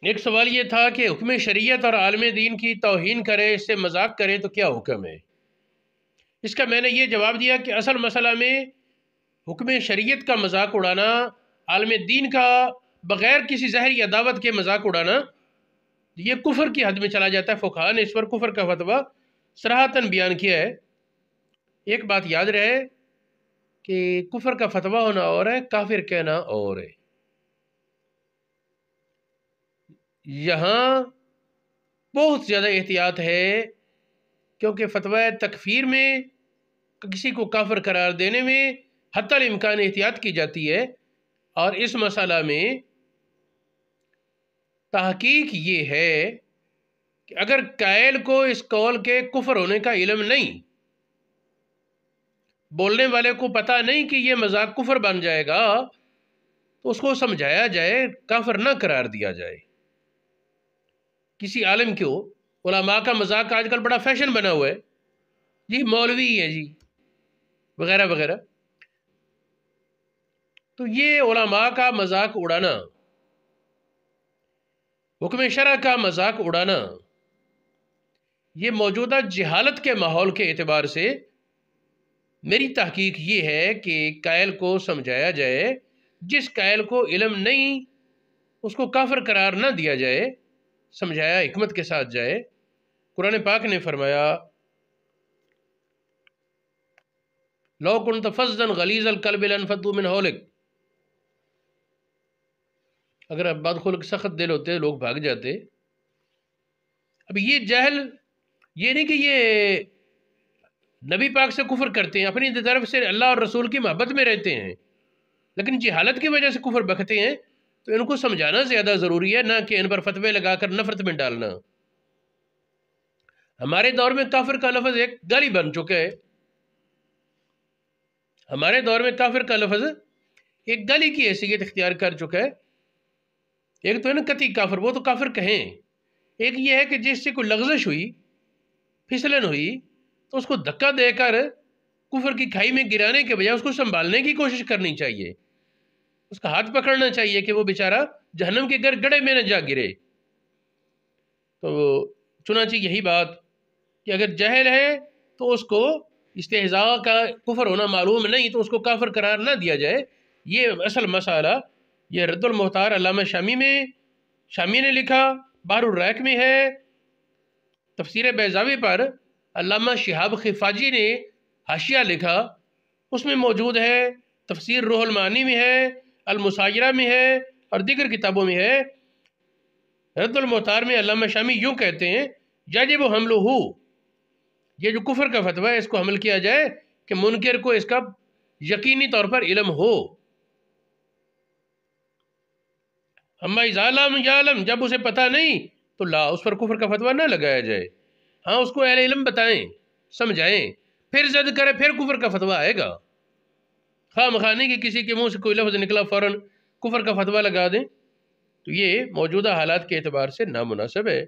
ایک سوال یہ تھا کہ حکم شریعت اور عالم دین کی توہین کرے، اس سے مذاق کرے تو کیا حکم ہے؟ اس کا میں نے یہ جواب دیا کہ اصل مسئلہ میں حکم شریعت کا مذاق اڑانا، عالم دین کا بغیر کسی ظاہری عداوت کے مذاق اڑانا، یہ کفر کی حد میں چلا جاتا ہے۔ فقہا نے اس پر کفر کا فتویٰ صراحتاً بیان کیا ہے۔ ایک بات یاد رہے کہ کفر کا فتویٰ ہونا اور ہے، کافر کہنا اور ہے۔ یہاں بہت زیادہ احتیاط ہے، کیونکہ فتویٰ تکفیر میں کسی کو کافر قرار دینے میں حتی الامکان احتیاط کی جاتی ہے، اور اس مسئلہ میں تحقیق یہ ہے کہ اگر قائل کو اس قول کے کفر ہونے کا علم نہیں، بولنے والے کو پتہ نہیں کہ یہ مذاق کفر بن جائے گا، تو اس کو سمجھایا جائے، کافر نہ قرار دیا جائے۔ کسی عالم کو، علماء کا مذاق آج کل بڑا فیشن بنا ہوا ہے، جی مولوی ہے جی وغیرہ وغیرہ، تو یہ علماء کا مذاق اڑانا، حکم شرع کا مذاق اڑانا، یہ موجودہ جہالت کے ماحول کے اعتبار سے میری تحقیق یہ ہے کہ قائل کو سمجھایا جائے، جس قائل کو علم نہیں اس کو کافر قرار نہ دیا جائے، سمجھایا حکمت کے ساتھ جائے۔ قرآن پاک نے فرمایا لو کنت فظا غلیظ القلب لانفضوا من حولک، اگر آپ بدخلق سخت دل ہوتے لوگ بھاگ جاتے۔ اب یہ جہل یہ نہیں کہ یہ نبی پاک سے کفر کرتے ہیں، اپنی طرف سے اللہ اور رسول کی محبت میں رہتے ہیں، لیکن جہالت کی وجہ سے کفر بکتے ہیں، تو ان کو سمجھانا زیادہ ضروری ہے، نہ کہ ان پر فتوے لگا کر نفرت میں ڈالنا۔ ہمارے دور میں کافر کا لفظ ایک گالی بن چکا ہے، ہمارے دور میں کافر کا لفظ ایک گالی کی حیثیت اختیار کر چکا ہے۔ ایک تو ہے نا قطعی کافر، وہ تو کافر کہیں، ایک یہ ہے کہ جس سے کوئی لغزش ہوئی، پھسلن ہوئی، تو اس کو دھکا دے کر کفر کی کھائی میں گرانے کے بجائے اس کو سنبھالنے کی کوشش کرنی چاہیے، اس کا ہاتھ پکڑنا چاہیے کہ وہ بیچارہ جہنم کے گڑھے میں نہ جا گرے۔ تو چنانچہ یہی بات کہ اگر جہل ہے تو اس کو استہزاء کا کفر ہونا معلوم نہیں تو اس کو کافر قرار نہ دیا جائے۔ یہ اصل مسئلہ، یہ رد المختار علامہ شامی نے لکھا، بحر الرائق میں ہے، تفسیر بیضاوی پر علامہ شہاب خفاجی نے حاشیہ لکھا، اس میں موجود ہے، تفسیر روح المعانی میں ہے، المساجرہ میں ہے، اور دیگر کتابوں میں ہے۔ رد المختار میں علامہ شامی یوں کہتے ہیں یجب حملہ، یہ جو کفر کا فتویٰ ہے اس کو حمل کیا جائے کہ منکر کو اس کا یقینی طور پر علم ہو۔ اما اذا لم یعلم، جب اسے پتہ نہیں تو لا، اس پر کفر کا فتویٰ نہ لگایا جائے۔ ہاں اس کو اہل علم بتائیں، سمجھائیں، پھر زد کرے پھر کفر کا فتویٰ آئے گا۔ خواہ مخواہ نہیں کہ کسی کے منہ سے کوئی لفظ نکلا فوراً کفر کا فتویٰ لگا دیں، تو یہ موجودہ حالات کے اعتبار سے نامناسب ہے۔